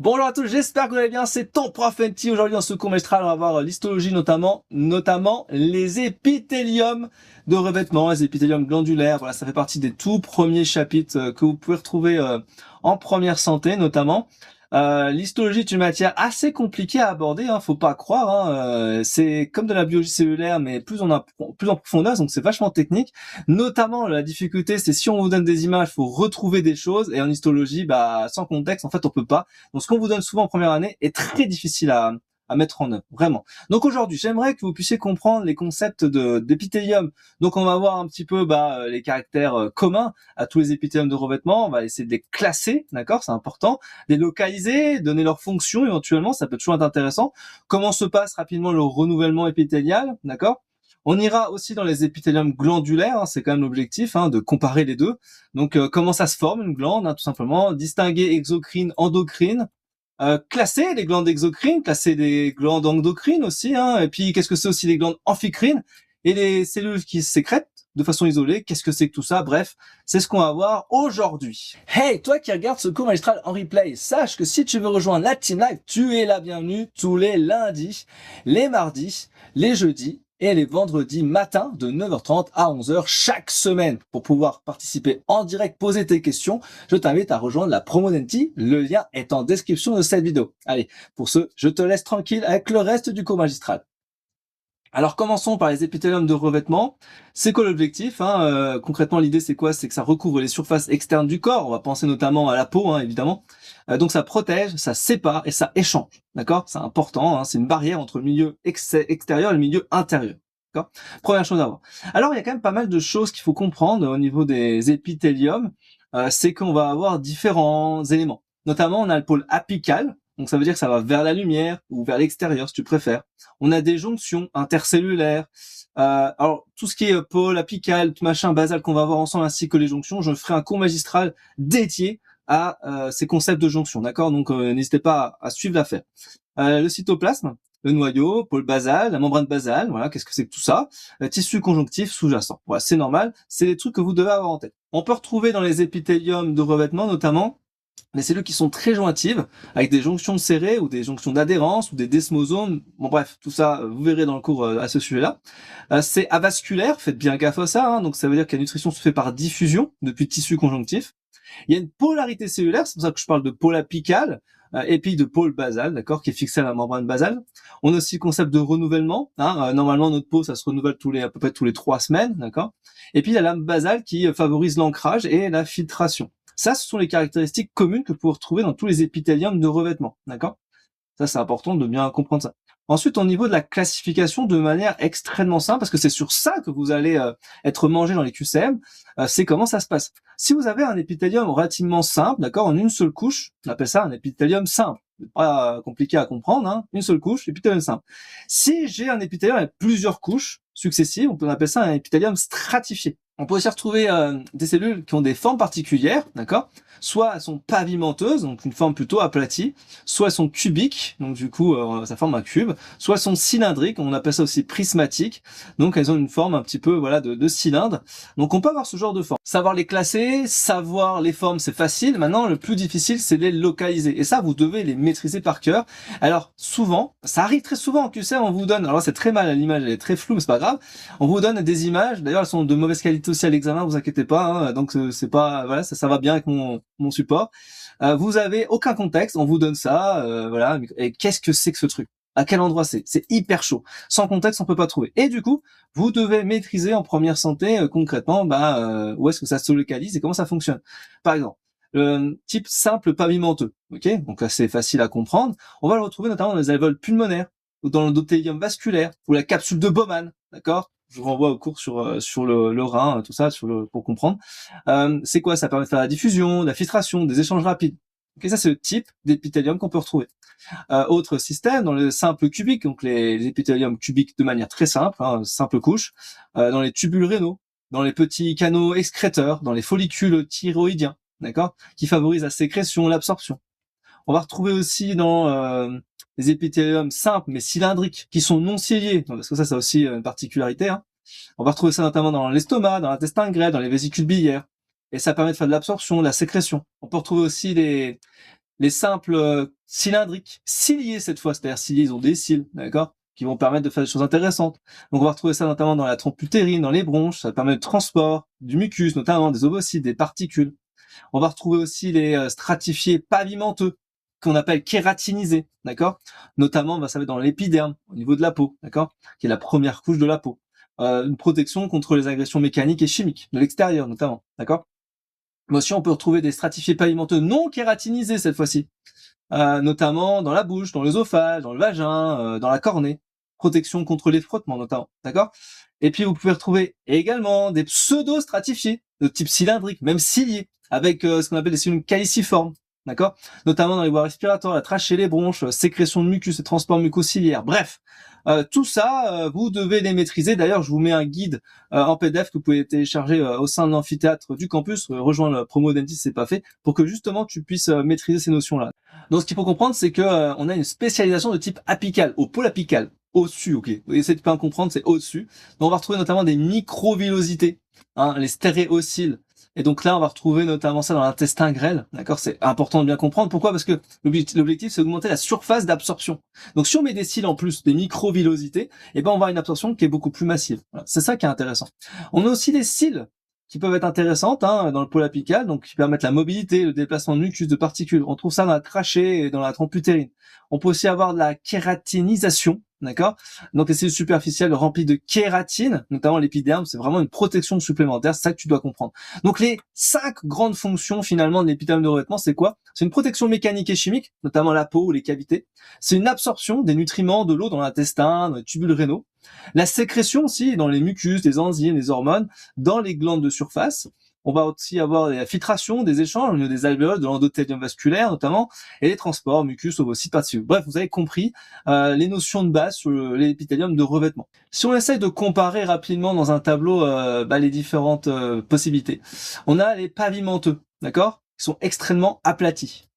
Bonjour à tous, j'espère que vous allez bien, c'est ton prof NT. Aujourd'hui dans ce cours magistral, on va voir l'histologie notamment les épithéliums de revêtement, les épithéliums glandulaires. Voilà, ça fait partie des tout premiers chapitres que vous pouvez retrouver en première santé notamment. L'histologie est une matière assez compliquée à aborder, hein, faut pas croire. C'est comme de la biologie cellulaire, mais plus en profondeur, donc c'est vachement technique. Notamment, la difficulté, c'est si on vous donne des images, faut retrouver des choses. Et en histologie, sans contexte, en fait, on peut pas. Donc, ce qu'on vous donne souvent en première année est très difficile à mettre en œuvre, vraiment. Donc aujourd'hui, j'aimerais que vous puissiez comprendre les concepts d'épithélium. Donc on va voir un petit peu les caractères communs à tous les épithéliums de revêtement. On va essayer de les classer, d'accord, c'est important. Les localiser, donner leur fonction éventuellement, ça peut toujours être intéressant. Comment se passe rapidement le renouvellement épithélial, d'accord. On ira aussi dans les épithéliums glandulaires, hein, c'est quand même l'objectif, de comparer les deux. Donc comment ça se forme une glande, tout simplement. Distinguer exocrine, endocrine. Classer les glandes exocrines, classer les glandes endocrines aussi, et puis qu'est-ce que c'est aussi les glandes amphicrines et les cellules qui sécrètent de façon isolée, qu'est-ce que c'est que tout ça? Bref, c'est ce qu'on va voir aujourd'hui. Hey, toi qui regardes ce cours magistral en replay, sache que si tu veux rejoindre la Team Live, tu es la bienvenue tous les lundis, les mardis, les jeudis et les vendredis matin de 9h30 à 11h chaque semaine. Pour pouvoir participer en direct, poser tes questions, je t'invite à rejoindre la promo d'NT. Le lien est en description de cette vidéo. Allez, pour ce, je te laisse tranquille avec le reste du cours magistral. Alors commençons par les épithéliums de revêtement. C'est quoi l'objectif? Concrètement, l'idée c'est quoi? C'est que ça recouvre les surfaces externes du corps. On va penser notamment à la peau, évidemment. Donc ça protège, ça sépare et ça échange. D'accord? C'est important. C'est une barrière entre le milieu extérieur et le milieu intérieur. D'accord? Première chose à voir. Alors il y a quand même pas mal de choses qu'il faut comprendre au niveau des épithéliums. C'est qu'on va avoir différents éléments. Notamment, on a le pôle apical. Donc ça veut dire que ça va vers la lumière ou vers l'extérieur si tu préfères. On a des jonctions intercellulaires. Alors tout ce qui est pôle apical, tout machin basal qu'on va voir ensemble, ainsi que les jonctions, je ferai un cours magistral dédié à ces concepts de jonction, d'accord. Donc n'hésitez pas à suivre l'affaire. Le cytoplasme, le noyau, pôle basal, la membrane basale, voilà, qu'est-ce que c'est que tout ça? Tissu conjonctif sous-jacent, voilà, c'est normal, c'est des trucs que vous devez avoir en tête. On peut retrouver dans les épithéliums de revêtement notamment les cellules qui sont très jointives, avec des jonctions serrées ou des jonctions d'adhérence ou des desmosomes. Bon bref, tout ça, vous verrez dans le cours à ce sujet-là. C'est avasculaire, faites bien gaffe à ça. Donc ça veut dire que la nutrition se fait par diffusion depuis le tissu conjonctif. Il y a une polarité cellulaire, c'est pour ça que je parle de pôle apical, et puis de pôle basal, d'accord, qui est fixé à la membrane basale. On a aussi le concept de renouvellement. Normalement, notre peau, ça se renouvelle à peu près tous les 3 semaines, d'accord. Et puis la lame basale qui favorise l'ancrage et la filtration. Ça, ce sont les caractéristiques communes que vous pouvez retrouver dans tous les épithéliums de revêtement, d'accord. Ça, c'est important de bien comprendre ça. Ensuite, au niveau de la classification, de manière extrêmement simple, parce que c'est sur ça que vous allez être mangé dans les QCM, c'est comment ça se passe. Si vous avez un épithélium relativement simple, d'accord, en une seule couche, on appelle ça un épithélium simple. C'est pas compliqué à comprendre, une seule couche, épithélium simple. Si j'ai un épithélium avec plusieurs couches successives, on appelle ça un épithélium stratifié. On peut aussi retrouver des cellules qui ont des formes particulières, d'accord. Soit elles sont pavimenteuses, donc une forme plutôt aplatie, soit elles sont cubiques, donc du coup ça forme un cube, soit elles sont cylindriques, on appelle ça aussi prismatiques, donc elles ont une forme un petit peu de cylindre. Donc on peut avoir ce genre de forme. Savoir les classer, savoir les formes, c'est facile. Maintenant le plus difficile c'est de les localiser, et ça vous devez les maîtriser par cœur. Alors souvent, ça arrive très souvent en QCM, on vous donne, alors c'est très mal, l'image elle est très floue mais c'est pas grave, on vous donne des images, d'ailleurs elles sont de mauvaise qualité aussi à l'examen, vous inquiétez pas, donc c'est pas, voilà, ça va bien avec mon support. Vous avez aucun contexte, on vous donne ça, voilà, et qu'est-ce que c'est que ce truc? À quel endroit c'est? C'est hyper chaud. Sans contexte, on peut pas trouver. Et du coup, vous devez maîtriser en première santé concrètement, où est-ce que ça se localise et comment ça fonctionne. Par exemple, type simple pavimenteux, ok? Donc là, c'est facile à comprendre. On va le retrouver notamment dans les alvéoles pulmonaires, ou dans l'endothélium vasculaire, ou la capsule de Bowman, d'accord? Je vous renvoie au cours sur le rein, tout ça, pour comprendre. C'est quoi? Ça permet de faire la diffusion, la filtration, des échanges rapides. Ok, ça c'est le type d'épithélium qu'on peut retrouver. Autre système, dans le simple cubique, donc les épithéliums cubiques de manière très simple, simple couche, dans les tubules rénaux, dans les petits canaux excréteurs, dans les follicules thyroïdiens, d'accord, qui favorisent la sécrétion, l'absorption. On va retrouver aussi dans les épithéliums simples mais cylindriques, qui sont non ciliés, parce que ça a aussi une particularité. On va retrouver ça notamment dans l'estomac, dans l'intestin grêle, dans les vésicules biliaires. Et ça permet de faire de l'absorption, de la sécrétion. On peut retrouver aussi les Les simples cylindriques, ciliés cette fois, c'est-à-dire ciliés, ils ont des cils, d'accord, qui vont permettre de faire des choses intéressantes. Donc on va retrouver ça notamment dans la trompe utérine, dans les bronches, ça permet le transport du mucus, notamment des ovocytes, des particules. On va retrouver aussi les stratifiés pavimenteux, qu'on appelle kératinisés, d'accord. Notamment, ça va être dans l'épiderme, au niveau de la peau, d'accord, qui est la première couche de la peau. Une protection contre les agressions mécaniques et chimiques, de l'extérieur notamment, d'accord. Mais aussi, on peut retrouver des stratifiés pavimenteux non kératinisés cette fois-ci, notamment dans la bouche, dans l'œsophage, dans le vagin, dans la cornée. Protection contre les frottements notamment, d'accord. Et puis, vous pouvez retrouver également des pseudo-stratifiés de type cylindrique, même ciliés, avec ce qu'on appelle des cellules caliciformes, d'accord, notamment dans les voies respiratoires, la trachée, les bronches, sécrétion de mucus et transport mucociliaire. Bref, tout ça, vous devez les maîtriser. D'ailleurs, je vous mets un guide en PDF que vous pouvez télécharger au sein de l'amphithéâtre du campus. Rejoins le promo Dentist, c'est pas fait, pour que justement tu puisses maîtriser ces notions-là. Donc, ce qu'il faut comprendre, c'est que on a une spécialisation de type apical, au pôle apical, au-dessus, ok. Vous essayez de bien comprendre, c'est au-dessus. Donc, on va retrouver notamment des microvillosités, hein, les stéréocyles. Et donc là, on va retrouver notamment ça dans l'intestin grêle, d'accord. C'est important de bien comprendre. Pourquoi? Parce que l'objectif, c'est d'augmenter la surface d'absorption. Donc, si on met des cils en plus, des microvillosités, eh ben, on va avoir une absorption qui est beaucoup plus massive. Voilà. C'est ça qui est intéressant. On a aussi des cils qui peuvent être intéressantes, hein, dans le pôle apical, donc qui permettent la mobilité, le déplacement de mucus, de particules. On trouve ça dans la trachée et dans la trompe utérine. On peut aussi avoir de la kératinisation, d'accord. Donc les cellules superficielles remplies de kératine, notamment l'épiderme, c'est vraiment une protection supplémentaire, c'est ça que tu dois comprendre. Donc les 5 grandes fonctions finalement de l'épiderme de revêtement, c'est quoi? C'est une protection mécanique et chimique, notamment la peau ou les cavités. C'est une absorption des nutriments, de l'eau dans l'intestin, dans les tubules rénaux. La sécrétion aussi dans les mucus, les enzymes, les hormones, dans les glandes de surface. On va aussi avoir la filtration des échanges au niveau des alvéoles, de l'endothélium vasculaire notamment, et les transports, mucus, ovocytes, particules. Bref, vous avez compris les notions de base sur l'épithélium de revêtement. Si on essaye de comparer rapidement dans un tableau les différentes possibilités, on a les pavimenteux, d'accord, qui sont extrêmement aplatis.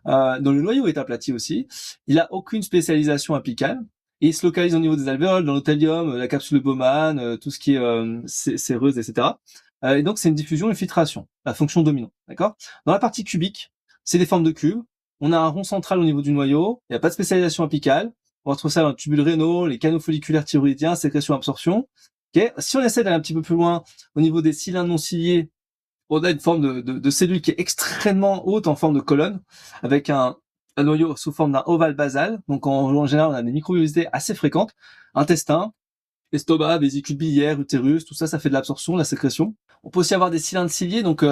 Dont le noyau est aplati aussi. Il a aucune spécialisation apicale. Et il se localise au niveau des alvéoles, dans l'othélium, la capsule de Bowman, tout ce qui est séreuse, etc. Et donc, c'est une diffusion et filtration, la fonction dominante, d'accord. Dans la partie cubique, c'est des formes de cubes. On a un rond central au niveau du noyau. Il n'y a pas de spécialisation apicale. On retrouve ça dans les tubules rénaux, les canaux folliculaires thyroïdiens, sécrétion, absorption. Okay. Si on essaie d'aller un petit peu plus loin, au niveau des cylindres non ciliés, on a une forme de cellule qui est extrêmement haute en forme de colonne, avec un noyau sous forme d'un ovale basal. Donc en général, on a des microvillosités assez fréquentes. Intestin, estomac, vésicule biliaire, utérus, tout ça, ça fait de l'absorption, de la sécrétion. On peut aussi avoir des cylindres ciliés, donc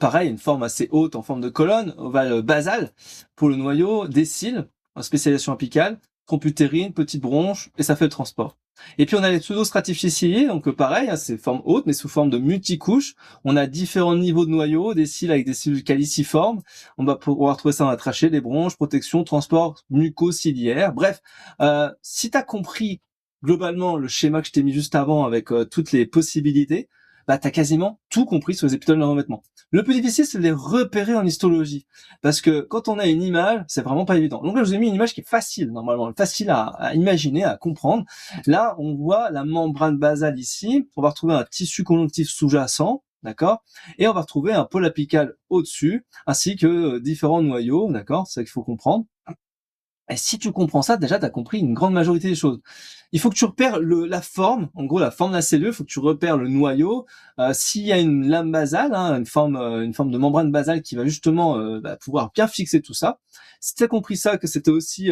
pareil, une forme assez haute en forme de colonne, ovale basal pour le noyau, des cils, en spécialisation apicale, trompe utérine, petite bronche, et ça fait le transport. Et puis on a les pseudo-stratifiés ciliés, donc pareil, hein, c'est forme haute, mais sous forme de multicouches. On a différents niveaux de noyaux, des cils avec des cellules caliciformes. On va pouvoir retrouver ça dans la trachée, les bronches, protection, transport mucociliaire. Bref, si tu as compris globalement le schéma que je t'ai mis juste avant avec toutes les possibilités, t'as quasiment tout compris sur les épithéliums de revêtement. Le plus difficile, c'est de les repérer en histologie. Parce que quand on a une image, c'est vraiment pas évident. Donc là, je vous ai mis une image qui est facile, normalement, facile à imaginer, à comprendre. Là, on voit la membrane basale ici. On va retrouver un tissu conjonctif sous-jacent, d'accord? Et on va retrouver un pôle apical au-dessus, ainsi que différents noyaux, d'accord? C'est ça qu'il faut comprendre. Et si tu comprends ça, déjà, tu as compris une grande majorité des choses. Il faut que tu repères la forme, en gros la forme de la cellule, il faut que tu repères le noyau. S'il y a une lame basale, hein, une forme de membrane basale qui va justement pouvoir bien fixer tout ça. Si tu as compris ça, que c'était aussi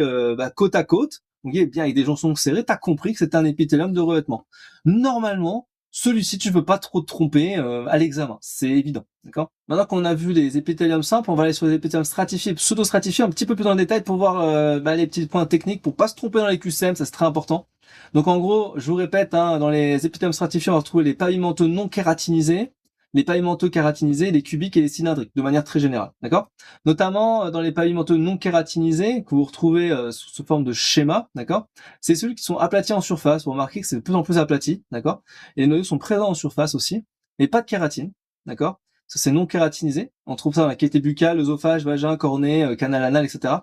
côte à côte, okay, bien avec des joncsons serrés, tu as compris que c'était un épithélium de revêtement. Normalement, celui-ci, tu ne peux pas trop te tromper à l'examen, c'est évident, d'accord. Maintenant qu'on a vu les épithéliums simples, on va aller sur les épithéliums stratifiés, pseudo-stratifiés, un petit peu plus dans le détail pour voir les petits points techniques, pour pas se tromper dans les QCM, ça c'est très important. Donc en gros, je vous répète, hein, dans les épithéliums stratifiés, on va retrouver les pavimenteux non kératinisés, les pavimenteux kératinisés, les cubiques et les cylindriques, de manière très générale, d'accord. Notamment dans les pavimenteux non kératinisés, que vous retrouvez sous forme de schéma, d'accord. C'est ceux qui sont aplatis en surface. Vous remarquez que c'est de plus en plus aplati, d'accord. Et les noyaux sont présents en surface aussi, mais pas de kératine, d'accord. Ça c'est non kératinisé. On trouve ça dans la cavité buccale, l'œsophage, vagin, cornée, canal anal, etc.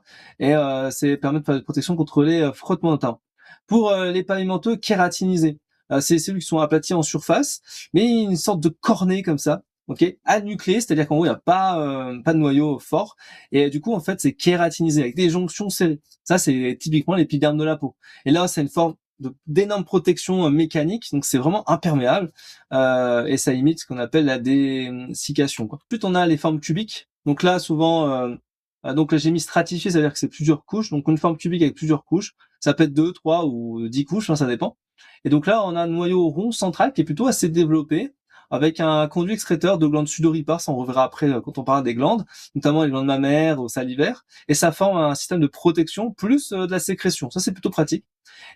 Et c'est permet de faire une protection contre les frottements notamment. Pour les pavimenteux kératinisés, c'est celui qui sont aplatis en surface, mais une sorte de cornée comme ça, ok, anucléé, c'est-à-dire qu'en gros il n'y a pas de noyau fort, et du coup en fait c'est kératinisé avec des jonctions serrées. Ça c'est typiquement l'épiderme de la peau. Et là c'est une forme d'énorme protection mécanique, donc c'est vraiment imperméable, et ça imite ce qu'on appelle la dessiccation, quoi. Ensuite on a les formes cubiques, donc là souvent donc là j'ai mis stratifié, c'est-à-dire que c'est plusieurs couches, donc une forme cubique avec plusieurs couches, ça peut être 2, 3 ou 10 couches, hein, ça dépend. Et donc là on a un noyau rond central qui est plutôt assez développé, avec un conduit excréteur de glandes sudoripares, ça on reverra après quand on parlera des glandes, notamment les glandes mammaires ou salivaires, et ça forme un système de protection plus de la sécrétion, ça c'est plutôt pratique.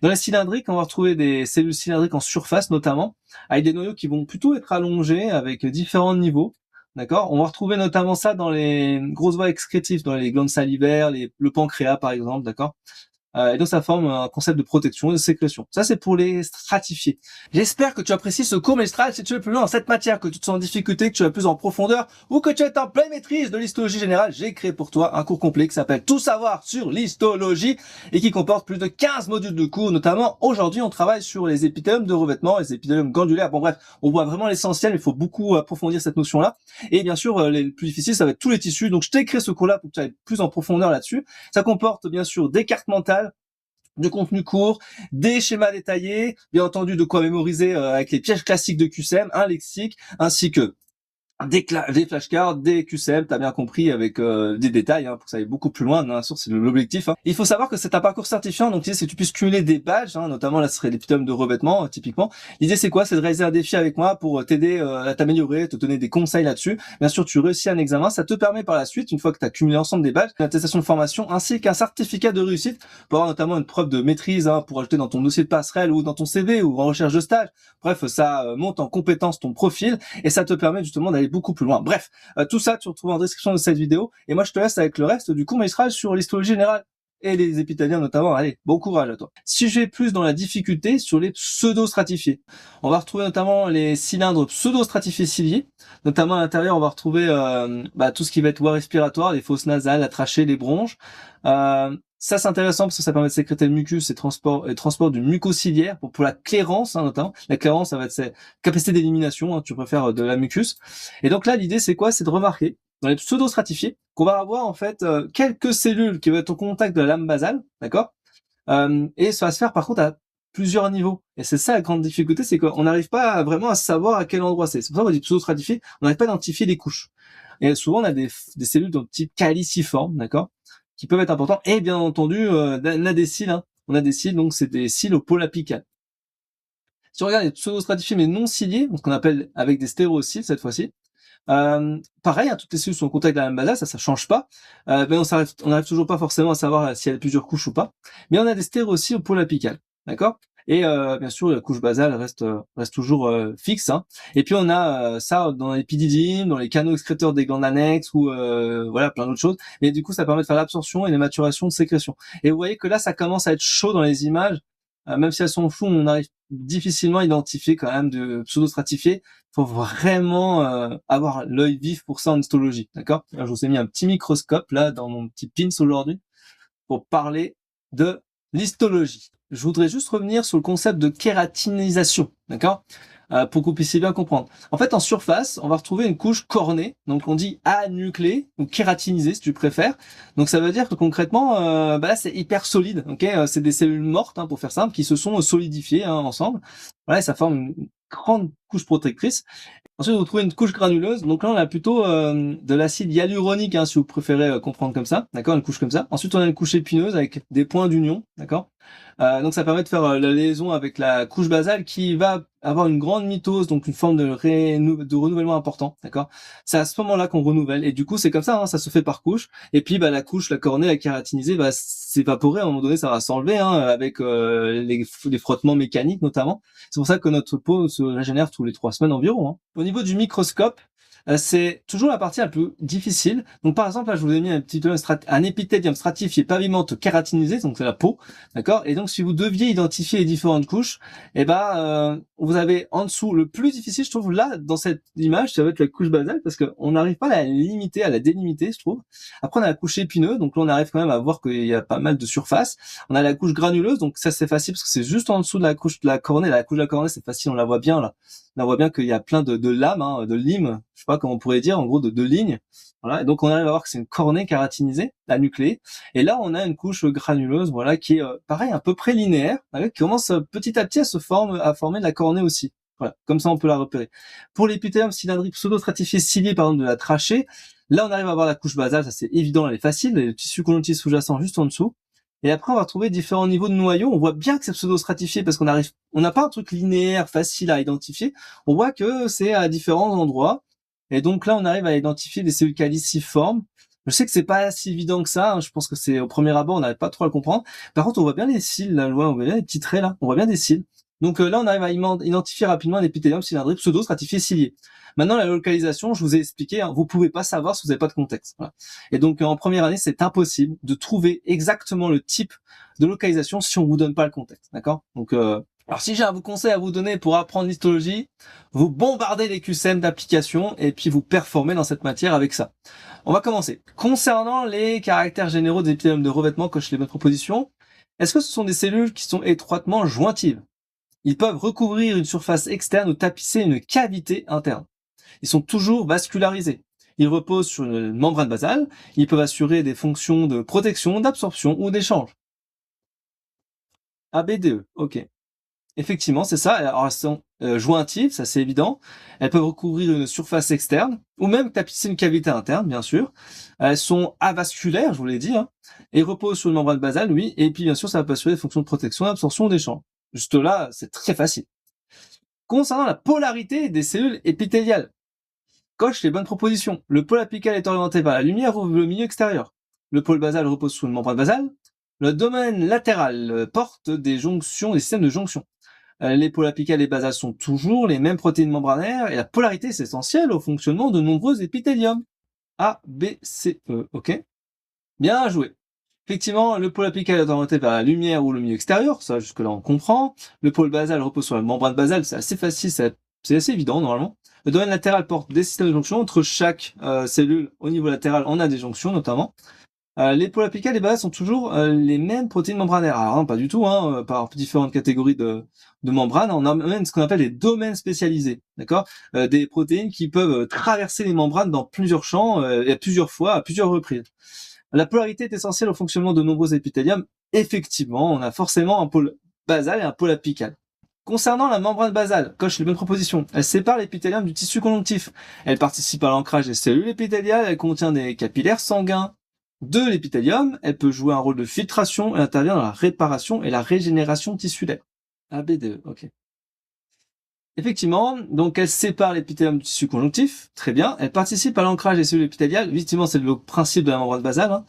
Dans les cylindriques, on va retrouver des cellules cylindriques en surface notamment, avec des noyaux qui vont plutôt être allongés avec différents niveaux. D'accord. On va retrouver notamment ça dans les grosses voies excrétives, dans les glandes salivaires, le pancréas par exemple, d'accord. Et donc ça forme un concept de protection et de sécrétion. Ça c'est pour les stratifiés. J'espère que tu apprécies ce cours magistral. Si tu veux plus loin dans cette matière, que tu te sens en difficulté, que tu vas plus en profondeur, ou que tu es en pleine maîtrise de l'histologie générale, j'ai créé pour toi un cours complet qui s'appelle Tout savoir sur l'histologie et qui comporte plus de 15 modules de cours. Notamment aujourd'hui on travaille sur les épithéliums de revêtement, les épithéliums glandulaires. Bon bref, on voit vraiment l'essentiel, mais il faut beaucoup approfondir cette notion-là. Et bien sûr les plus difficiles ça va être tous les tissus. Donc je t'ai créé ce cours-là pour que tu ailles plus en profondeur là-dessus. Ça comporte bien sûr des cartes mentales, du contenu court, des schémas détaillés, bien entendu de quoi mémoriser avec les pièges classiques de QCM, un lexique, ainsi que des flashcards, des QCM, t'as bien compris, avec des détails, hein, pour que ça aille beaucoup plus loin, bien sûr, c'est l'objectif. Hein. Il faut savoir que c'est un parcours certifiant, donc l'idée c'est que tu puisses cumuler des badges, hein, notamment là ce serait l'épithélium de revêtement, typiquement. L'idée c'est quoi? C'est de réaliser un défi avec moi pour t'aider à t'améliorer, te donner des conseils là-dessus. Bien sûr, tu réussis un examen, ça te permet par la suite, une fois que tu as cumulé l'ensemble des badges, une attestation de formation, ainsi qu'un certificat de réussite, pour avoir notamment une preuve de maîtrise, hein, pour ajouter dans ton dossier de passerelle ou dans ton CV ou en recherche de stage. Bref, ça monte en compétence ton profil et ça te permet justement d'aller beaucoup plus loin. Bref, tout ça tu retrouves en description de cette vidéo et moi je te laisse avec le reste du cours magistral sur l'histologie générale et les épithéliens notamment. Allez, bon courage à toi. Si je vais plus dans la difficulté sur les pseudo-stratifiés, on va retrouver notamment les cylindres pseudo-stratifiés ciliés, notamment à l'intérieur on va retrouver tout ce qui va être voie respiratoire, les fosses nasales, la trachée, les bronches. Ça c'est intéressant parce que ça permet de sécréter le mucus et transport du mucociliaire pour la clairance, hein, notamment. La clairance, ça va être cette capacité d'élimination, hein, tu préfères de la mucus. Et donc là, l'idée c'est quoi? C'est de remarquer dans les pseudo-stratifiés qu'on va avoir en fait quelques cellules qui vont être au contact de la lame basale, d'accord, et ça va se faire par contre à plusieurs niveaux. Et c'est ça la grande difficulté, c'est qu'on n'arrive pas vraiment à savoir à quel endroit c'est. C'est pour ça qu'on dit pseudo-stratifié, on n'arrive pas à identifier les couches. Et souvent on a des cellules de type caliciforme, d'accord, qui peuvent être importants. Et bien entendu, on a des cils, hein. On a des cils, donc c'est des cils au pôle apical. Si on regarde les pseudo-stratifiés mais non ciliés, ce qu'on appelle avec des stéréocils cette fois-ci, pareil, hein, toutes les cellules sont en contact de la même basale, ça change pas. Mais on n'arrive toujours pas forcément à savoir s'il y a plusieurs couches ou pas. Mais on a des stéréocils au pôle apical, d'accord. Et bien sûr, la couche basale reste toujours fixe. Hein. Et puis on a ça dans l'épididyme, dans les canaux excréteurs des glandes annexes ou voilà plein d'autres choses. Mais du coup, ça permet de faire l'absorption et la maturation de sécrétion. Et vous voyez que là, ça commence à être chaud dans les images. Même si elles sont floues, on arrive difficilement à identifier quand même de pseudo-stratifiés. Faut vraiment avoir l'œil vif pour ça en histologie, d'accord. Je vous ai mis un petit microscope là dans mon petit pins aujourd'hui pour parler de l'histologie. Je voudrais juste revenir sur le concept de kératinisation, d'accord, pour que vous puissiez bien comprendre. En fait, en surface, on va retrouver une couche cornée, donc on dit anucléée ou kératinisée si tu préfères. Donc ça veut dire que concrètement, là c'est hyper solide, ok. C'est des cellules mortes, hein, pour faire simple, qui se sont solidifiées, hein, ensemble. Voilà, et ça forme une grande couche protectrice. Ensuite, vous trouvez une couche granuleuse. Donc là, on a plutôt de l'acide hyaluronique, hein, si vous préférez comprendre comme ça, d'accord, une couche comme ça. Ensuite, on a une couche épineuse avec des points d'union, d'accord. Donc ça permet de faire la liaison avec la couche basale qui va avoir une grande mitose, donc une forme de renouvellement important, d'accord. C'est à ce moment-là qu'on renouvelle et du coup c'est comme ça, hein, ça se fait par couche. Et puis la couche, la cornée, la kératinisée va s'évaporer à un moment donné, ça va s'enlever, hein, avec les frottements mécaniques notamment. C'est pour ça que notre peau se régénère tous les 3 semaines environ. Hein. Au niveau du microscope, c'est toujours la partie la plus difficile. Donc par exemple là je vous ai mis un épithélium stratifié pavimente kératinisé, donc c'est la peau, d'accord. Et donc si vous deviez identifier les différentes couches, vous avez en dessous le plus difficile, je trouve, là dans cette image, ça va être la couche basale parce que on n'arrive pas à la limiter, à la délimiter, je trouve. Après on a la couche épineuse, donc là on arrive quand même à voir qu'il y a pas mal de surface. On a la couche granuleuse, donc ça c'est facile parce que c'est juste en dessous de la couche de la cornée. La couche de la cornée c'est facile, on la voit bien là. Là, on voit bien qu'il y a plein de lames, hein, de limes, je sais pas comment on pourrait dire, en gros de lignes. Voilà, et donc on arrive à voir que c'est une cornée kératinisée, la nucléée. Et là, on a une couche granuleuse, voilà, qui est pareil, à peu près linéaire, qui commence petit à petit à former de la cornée aussi. Voilà, comme ça on peut la repérer. Pour l'épithélium cylindrique pseudo-stratifié cilié, par exemple, de la trachée, là on arrive à voir la couche basale, ça c'est évident, elle est facile, le tissu conjonctif sous-jacent juste en dessous. Et après on va trouver différents niveaux de noyau, on voit bien que c'est pseudo-stratifié parce on n'a pas un truc linéaire, facile à identifier, on voit que c'est à différents endroits. Et donc là on arrive à identifier des cellules caliciformes. Je sais que c'est pas si évident que ça, hein, je pense que c'est au premier abord, on n'arrive pas trop à le comprendre. Par contre on voit bien les cils, là, on voit bien les petits traits là, on voit bien des cils. Donc là, on arrive à identifier rapidement un épithélium cylindrique pseudo-stratifié cilié. Maintenant, la localisation, je vous ai expliqué, hein, vous pouvez pas savoir si vous n'avez pas de contexte. Voilà. Et donc, en première année, c'est impossible de trouver exactement le type de localisation si on vous donne pas le contexte. D'accord? Donc, alors si j'ai un conseil à vous donner pour apprendre l'histologie, vous bombardez les QCM d'applications et puis vous performez dans cette matière avec ça. On va commencer. Concernant les caractères généraux des épithéliums de revêtement, coche les bonnes propositions. Est-ce que ce sont des cellules qui sont étroitement jointives? Ils peuvent recouvrir une surface externe ou tapisser une cavité interne. Ils sont toujours vascularisés. Ils reposent sur une membrane basale. Ils peuvent assurer des fonctions de protection, d'absorption ou d'échange. ABDE, ok. Effectivement, c'est ça. Alors, elles sont jointives, ça c'est évident. Elles peuvent recouvrir une surface externe ou même tapisser une cavité interne, bien sûr. Elles sont avasculaires, je vous l'ai dit, hein, et reposent sur une membrane basale, oui. Et puis, bien sûr, ça va assurer des fonctions de protection, d'absorption ou d'échange. Juste là, c'est très facile. Concernant la polarité des cellules épithéliales, coche les bonnes propositions. Le pôle apical est orienté vers la lumière ou le milieu extérieur. Le pôle basal repose sur une membrane basale. Le domaine latéral porte des jonctions, des systèmes de jonction. Les pôles apicales et basales sont toujours les mêmes protéines membranaires et la polarité est essentielle au fonctionnement de nombreux épithéliums. A, B, C, E. Ok? Bien joué. Effectivement, le pôle apical est orienté vers la lumière ou le milieu extérieur, ça jusque-là on comprend. Le pôle basal repose sur la membrane basale, c'est assez facile, c'est assez évident normalement. Le domaine latéral porte des systèmes de jonction, entre chaque cellule au niveau latéral on a des jonctions notamment. Les pôles apicales et basales sont toujours les mêmes protéines membranaires. Alors non, pas du tout, hein, par différentes catégories de membranes, on a même ce qu'on appelle des domaines spécialisés, d'accord, des protéines qui peuvent traverser les membranes dans plusieurs champs et plusieurs fois, à plusieurs reprises. La polarité est essentielle au fonctionnement de nombreux épithéliums. Effectivement, on a forcément un pôle basal et un pôle apical. Concernant la membrane basale, coche les bonnes propositions. Elle sépare l'épithélium du tissu conjonctif. Elle participe à l'ancrage des cellules épithéliales. Elle contient des capillaires sanguins de l'épithélium. Elle peut jouer un rôle de filtration et intervient dans la réparation et la régénération tissulaire. ABDE, ok. Effectivement, donc elle sépare l'épithélium du tissu conjonctif, très bien. Elle participe à l'ancrage des cellules épithéliales, effectivement c'est le principe de la membrane basale. Hein.